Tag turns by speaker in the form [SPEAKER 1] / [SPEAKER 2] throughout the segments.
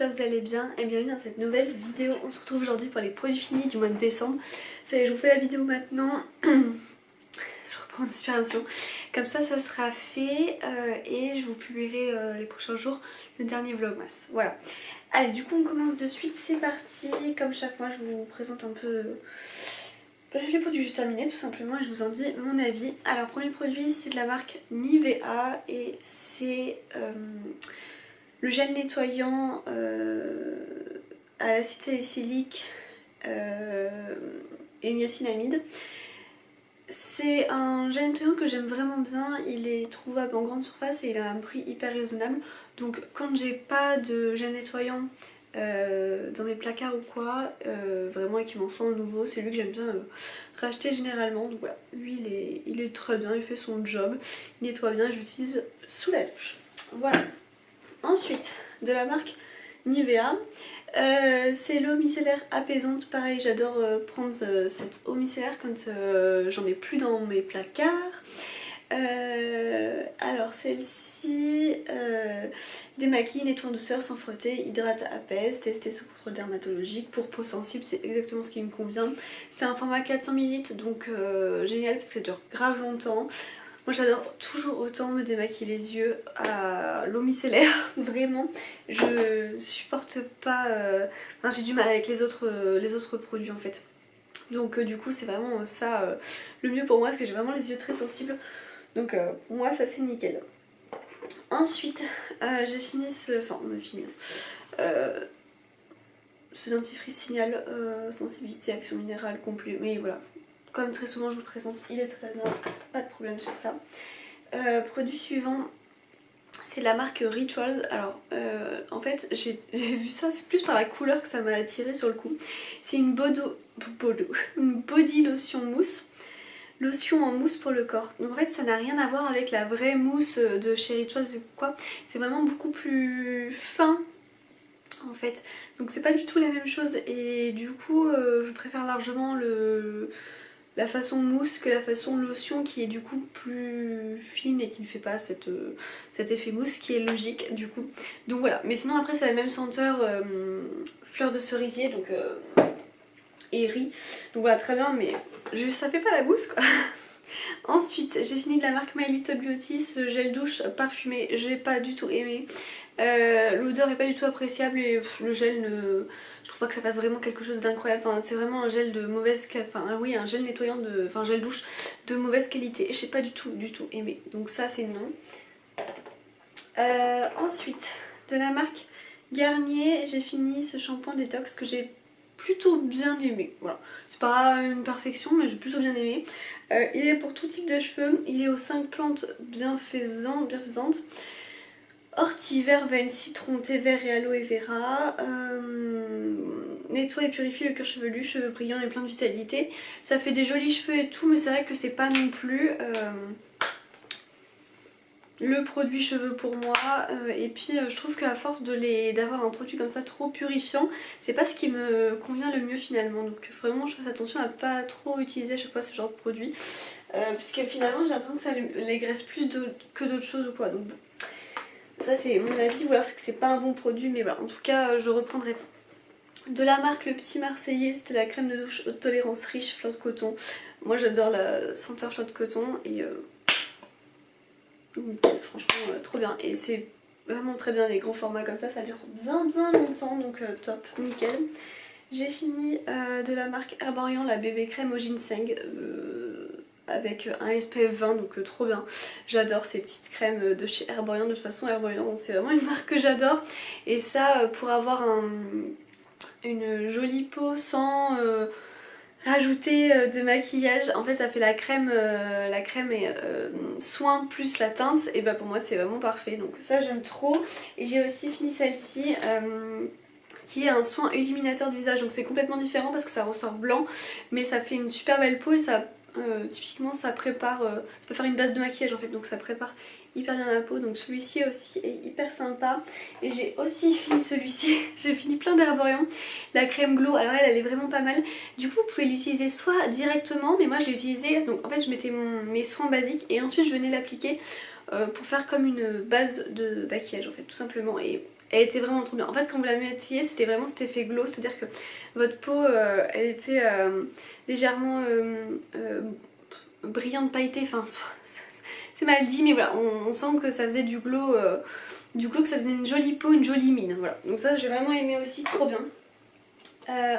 [SPEAKER 1] j'espère que vous allez bien et bienvenue dans cette nouvelle vidéo. On se retrouve aujourd'hui pour les produits finis du mois de décembre. Ça y est, je vous fais la vidéo maintenant. Je reprends mon inspiration. Comme ça sera fait et je vous publierai les prochains jours le dernier vlogmas. Voilà. Allez, du coup on commence de suite, c'est parti. Comme chaque mois je vous présente un peu les produits juste terminés tout simplement et je vous en dis mon avis. Alors premier produit c'est de la marque Nivea et c'est le gel nettoyant à l'acide salicylique et niacinamide. C'est un gel nettoyant que j'aime vraiment bien, il est trouvable en grande surface et il a un prix hyper raisonnable. Donc quand j'ai pas de gel nettoyant dans mes placards ou quoi, vraiment et qu'il m'en faut un nouveau, c'est lui que j'aime bien racheter généralement. Donc voilà, lui il est très bien, il fait son job, il nettoie bien et je l'utilise sous la douche. Voilà. Ensuite, de la marque Nivea, c'est l'eau micellaire apaisante. Pareil, j'adore prendre cette eau micellaire quand j'en ai plus dans mes placards. Alors celle-ci démaquille, nettoie en douceur sans frotter, hydrate, apaise, testé sous contrôle dermatologique pour peau sensible, c'est exactement ce qui me convient. C'est un format 400 ml donc génial parce que ça dure grave longtemps. Moi j'adore toujours autant me démaquiller les yeux à l'eau micellaire, vraiment. Je supporte pas, enfin j'ai du mal avec les autres produits en fait. Donc du coup c'est vraiment ça le mieux pour moi parce que j'ai vraiment les yeux très sensibles. Donc pour moi ça c'est nickel. Ensuite j'ai fini ce... Enfin on a fini. Ce dentifrice Signal sensibilité action minérale complet. Mais voilà. Comme très souvent je vous le présente, il est très bien, pas de problème sur ça. Produit suivant, c'est de la marque Rituals. Alors en fait j'ai vu ça, c'est plus par la couleur que ça m'a attiré sur le coup. C'est une body lotion mousse. Lotion en mousse pour le corps. Donc en fait ça n'a rien à voir avec la vraie mousse de chez Rituals ou quoi. C'est vraiment beaucoup plus fin en fait. Donc c'est pas du tout la même chose et du coup je préfère largement la façon mousse que la façon lotion qui est du coup plus fine et qui ne fait pas cet effet mousse qui est logique du coup. Donc voilà, mais sinon après c'est la même senteur fleur de cerisier donc et riz. Donc voilà très bien mais juste ça fait pas la mousse quoi. Ensuite j'ai fini de la marque My Little Beauty, ce gel douche parfumé, j'ai pas du tout aimé. L'odeur est pas du tout appréciable et le gel je trouve pas que ça fasse vraiment quelque chose d'incroyable. Enfin, c'est vraiment un gel de mauvaise qualité, enfin oui un gel nettoyant enfin gel douche de mauvaise qualité. J'ai pas du tout aimé. Donc ça c'est non. Ensuite de la marque Garnier j'ai fini ce shampoing détox que j'ai plutôt bien aimé. Voilà, c'est pas une perfection mais j'ai plutôt bien aimé. Il est pour tout type de cheveux, il est aux 5 plantes bienfaisantes. Ortie, verveine, citron, thé vert et aloe vera. Nettoie et purifie le cuir chevelu, cheveux brillants et plein de vitalité. Ça fait des jolis cheveux et tout, mais c'est vrai que c'est pas non plus le produit cheveux pour moi. Et puis je trouve qu'à force d'avoir un produit comme ça trop purifiant, c'est pas ce qui me convient le mieux finalement. Donc vraiment je fasse attention à pas trop utiliser à chaque fois ce genre de produit. Puisque finalement j'ai l'impression que ça les graisse plus que d'autres choses ou quoi. Donc ça c'est mon avis, ou alors c'est que c'est pas un bon produit, mais voilà, en tout cas je reprendrai pas. De la marque Le Petit Marseillais, c'était la crème de douche haute tolérance riche flotte coton. Moi j'adore la senteur flotte coton et nickel, franchement trop bien. Et c'est vraiment très bien les grands formats comme ça dure bien longtemps, donc top, nickel. J'ai fini de la marque Herborian la bébé crème au ginseng. Avec un SPF 20 donc trop bien. J'adore ces petites crèmes de chez Herborian. De toute façon Herborian c'est vraiment une marque que j'adore et ça pour avoir une jolie peau sans rajouter de maquillage, en fait ça fait la crème et soin plus la teinte et bah pour moi c'est vraiment parfait, donc ça j'aime trop. Et j'ai aussi fini celle-ci qui est un soin illuminateur du visage, donc c'est complètement différent parce que ça ressort blanc mais ça fait une super belle peau et ça typiquement ça prépare, ça peut faire une base de maquillage en fait, donc ça prépare hyper bien la peau. Donc celui-ci aussi est hyper sympa. Et j'ai aussi fini celui-ci, j'ai fini plein d'Herborian, la crème Glow. Alors elle est vraiment pas mal. Du coup vous pouvez l'utiliser soit directement, mais moi je l'ai utilisé, donc en fait je mettais mes soins basiques et ensuite je venais l'appliquer pour faire comme une base de maquillage en fait tout simplement, et elle était vraiment trop bien. En fait quand vous la mettiez c'était vraiment cet effet glow, c'est à dire que votre peau elle était légèrement brillante, pailletée, enfin c'est mal dit mais voilà, on sent que ça faisait du glow, que ça faisait une jolie peau, une jolie mine, voilà. Donc ça j'ai vraiment aimé aussi, trop bien.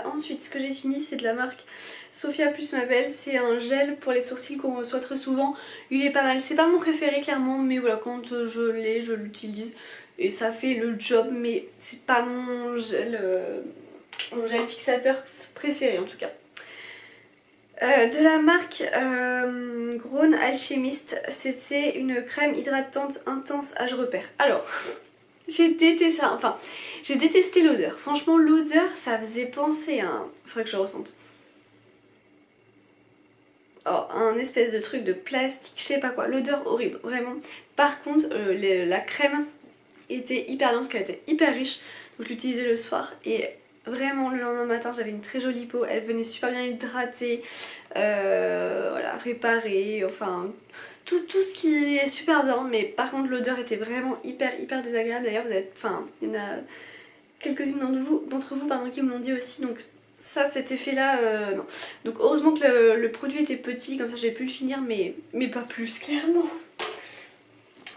[SPEAKER 1] Ensuite ce que j'ai fini c'est de la marque Sophia Plus Ma Belle, c'est un gel pour les sourcils qu'on reçoit très souvent, il est pas mal, c'est pas mon préféré clairement mais voilà quand je l'ai je l'utilise et ça fait le job, mais c'est pas mon gel fixateur préféré en tout cas. De la marque Grown Alchemist, c'était une crème hydratante intense âge repère. Alors j'ai détesté ça, enfin j'ai détesté l'odeur, franchement l'odeur ça faisait penser à un... faudrait que je ressente. Oh, un espèce de truc de plastique, je sais pas quoi, l'odeur horrible, vraiment. Par contre la crème était hyper bien parce qu'elle était hyper riche, donc je l'utilisais le soir et vraiment le lendemain matin j'avais une très jolie peau, elle venait super bien hydratée, voilà, réparée, enfin tout ce qui est super bien, mais par contre l'odeur était vraiment hyper désagréable. D'ailleurs vous êtes, enfin il y en a quelques-unes d'entre vous pardon, qui me l'ont dit aussi, donc ça cet effet là non. Donc heureusement que le produit était petit, comme ça j'ai pu le finir, mais pas plus clairement.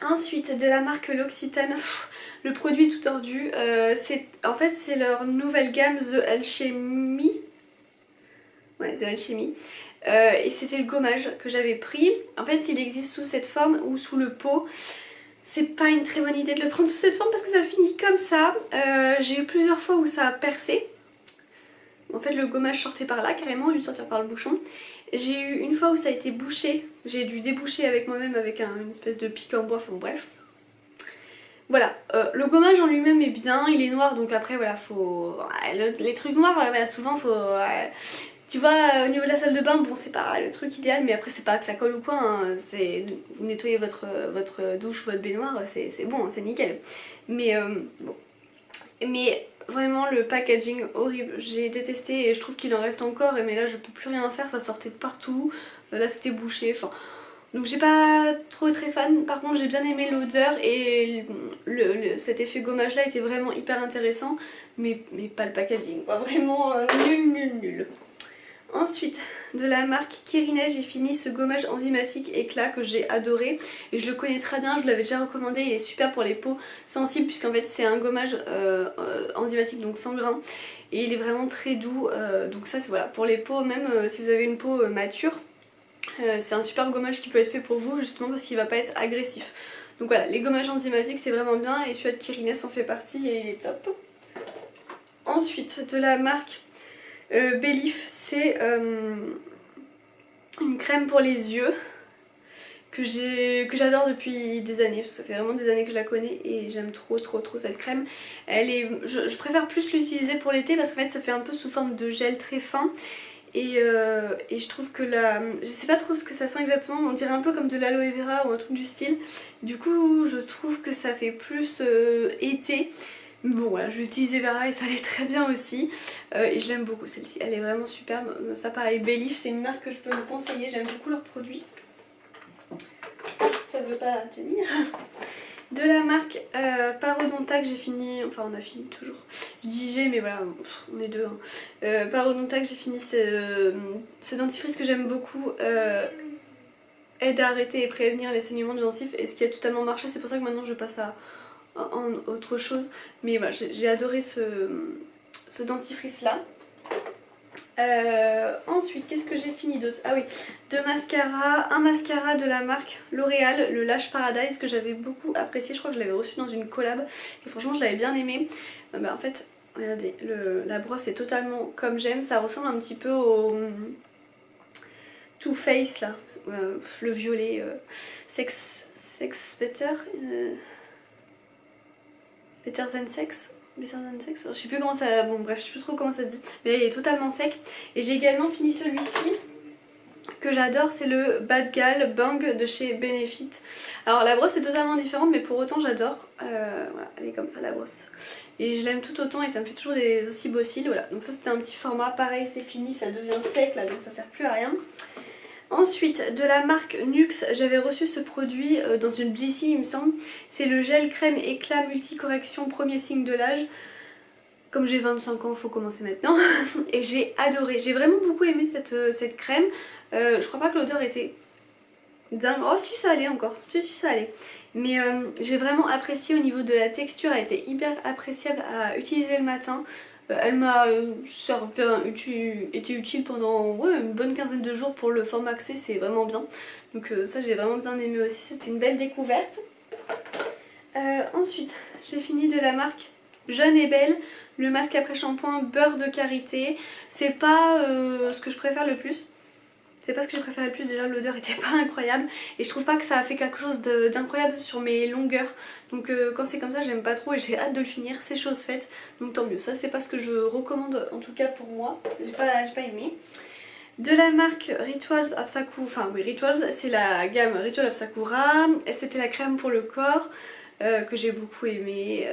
[SPEAKER 1] Ensuite de la marque L'Occitane, le produit est tout tordu, en fait c'est leur nouvelle gamme The Alchemy. Ouais, The Alchemy. Et c'était le gommage que j'avais pris. En fait il existe sous cette forme ou sous le pot. C'est pas une très bonne idée de le prendre sous cette forme parce que ça finit comme ça. J'ai eu plusieurs fois où ça a percé. En fait le gommage sortait par là carrément au lieu de sortir par le bouchon. J'ai eu une fois où ça a été bouché, j'ai dû déboucher avec moi-même avec une espèce de pic en bois, enfin bref. Voilà, le gommage en lui-même est bien, il est noir donc après voilà, faut... les trucs noirs, voilà, souvent faut... tu vois, au niveau de la salle de bain, bon c'est pas le truc idéal, mais après c'est pas que ça colle ou quoi, hein, vous nettoyez votre douche, votre baignoire, c'est bon, c'est nickel. Mais bon, mais vraiment le packaging horrible, j'ai détesté et je trouve qu'il en reste encore, mais là je peux plus rien faire, ça sortait de partout, là c'était bouché, enfin... Donc j'ai pas trop très fan, par contre j'ai bien aimé l'odeur et cet effet gommage là était vraiment hyper intéressant, mais pas le packaging quoi, vraiment nul. Ensuite de la marque Kérine, j'ai fini ce gommage enzymatique éclat que j'ai adoré et je le connais très bien, je vous l'avais déjà recommandé, il est super pour les peaux sensibles puisqu'en fait c'est un gommage enzymatique donc sans grains et il est vraiment très doux, donc ça c'est voilà pour les peaux, même si vous avez une peau mature. C'est un super gommage qui peut être fait pour vous justement parce qu'il va pas être agressif. Donc voilà, les gommages enzymatiques c'est vraiment bien et celui de Kérine en fait partie et il est top. Ensuite de la marque Belif, c'est une crème pour les yeux que j'adore depuis des années, parce que ça fait vraiment des années que je la connais et j'aime trop cette crème. Je préfère plus l'utiliser pour l'été parce qu'en fait ça fait un peu sous forme de gel très fin. Et je trouve que je sais pas trop ce que ça sent exactement, mais on dirait un peu comme de l'aloe vera ou un truc du style. Du coup je trouve que ça fait plus été. Mais bon voilà, je l'ai utilisée vers là et ça allait très bien aussi. Et je l'aime beaucoup celle-ci, elle est vraiment superbe. Ça pareil, Belif c'est une marque que je peux vous conseiller, j'aime beaucoup leurs produits. Ça veut pas tenir. De la marque Parodontax, j'ai fini, enfin on a fini toujours, je dis j'ai mais voilà, on est deux. Hein. Parodontax, j'ai fini ce dentifrice que j'aime beaucoup, aide à arrêter et prévenir les saignements de gencives et ce qui a totalement marché, c'est pour ça que maintenant je passe à autre chose. Mais voilà, j'ai adoré ce dentifrice là. Ensuite, qu'est-ce que j'ai fini d'autre? Ah oui, un mascara de la marque L'Oréal, le Lash Paradise, que j'avais beaucoup apprécié. Je crois que je l'avais reçu dans une collab et franchement je l'avais bien aimé. En fait, regardez, la brosse est totalement comme j'aime. Ça ressemble un petit peu au Too Faced là, le violet, Sex Better, Better Than Sex. Je sais plus comment ça... Bon bref, je sais plus trop comment ça se dit. Mais là il est totalement sec. Et j'ai également fini celui-ci que j'adore, c'est le Bad Gal Bang de chez Benefit. Alors la brosse est totalement différente mais pour autant j'adore. Voilà, elle est comme ça la brosse. Et je l'aime tout autant et ça me fait toujours des aussi beaux cils. Voilà, donc ça c'était un petit format. Pareil c'est fini, ça devient sec là donc ça sert plus à rien. Ensuite, de la marque Nuxe, j'avais reçu ce produit dans une Blissy il me semble. C'est le gel crème éclat multicorrection premier signe de l'âge. Comme j'ai 25 ans, faut commencer maintenant. Et j'ai adoré, j'ai vraiment beaucoup aimé cette crème. Je crois pas que l'odeur était dingue. Oh si, ça allait encore, si ça allait. Mais j'ai vraiment apprécié au niveau de la texture, elle était hyper appréciable à utiliser le matin. Elle m'a été utile pendant une bonne quinzaine de jours pour le format que c'est vraiment bien. Donc ça j'ai vraiment bien aimé aussi, c'était une belle découverte. Ensuite, j'ai fini de la marque Jeune et Belle, le masque après shampoing beurre de karité. C'est pas ce que je préfère le plus. C'est pas ce que j'ai préféré le plus, déjà l'odeur était pas incroyable et je trouve pas que ça a fait quelque chose d'incroyable sur mes longueurs. Donc quand c'est comme ça j'aime pas trop et j'ai hâte de le finir, c'est chose faite. Donc tant mieux, ça c'est pas ce que je recommande en tout cas pour moi, j'ai pas aimé. De la marque Rituals of Sakura, enfin oui Rituals, c'est la gamme Rituals of Sakura. C'était la crème pour le corps que j'ai beaucoup aimé.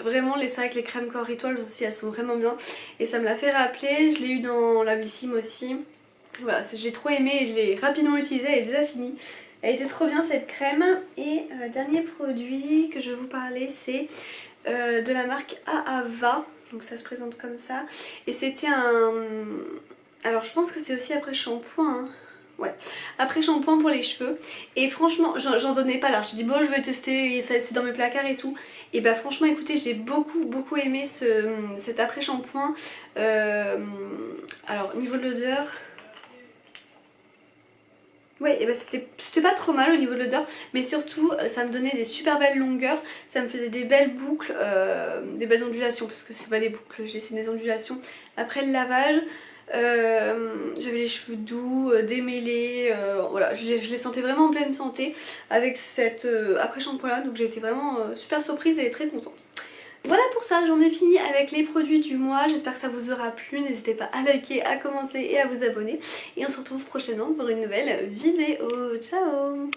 [SPEAKER 1] Vraiment c'est vrai que les crèmes corps Rituals aussi elles sont vraiment bien. Et ça me l'a fait rappeler, je l'ai eu dans la Blissim aussi. Voilà, j'ai trop aimé et je l'ai rapidement utilisée, elle est déjà finie. Elle était trop bien cette crème. Et dernier produit que je vais vous parler, c'est de la marque Aava. Donc ça se présente comme ça. Et c'était un... Alors je pense que c'est aussi après shampoing. Hein. Ouais, après shampoing pour les cheveux. Et franchement, j'en donnais pas l'heure. Je dis bon, je vais tester, c'est dans mes placards et tout. Et bah franchement, écoutez, j'ai beaucoup aimé cet après shampoing. Alors au niveau de l'odeur... Ouais, et bah c'était pas trop mal au niveau de l'odeur, mais surtout ça me donnait des super belles longueurs, ça me faisait des belles boucles, des belles ondulations, parce que c'est pas des boucles, j'ai des ondulations après le lavage. J'avais les cheveux doux, démêlés, voilà, je les sentais vraiment en pleine santé avec cet après shampoing là, donc j'ai été vraiment super surprise et très contente. Voilà pour ça, j'en ai fini avec les produits du mois, j'espère que ça vous aura plu, n'hésitez pas à liker, à commenter et à vous abonner. Et on se retrouve prochainement pour une nouvelle vidéo, ciao!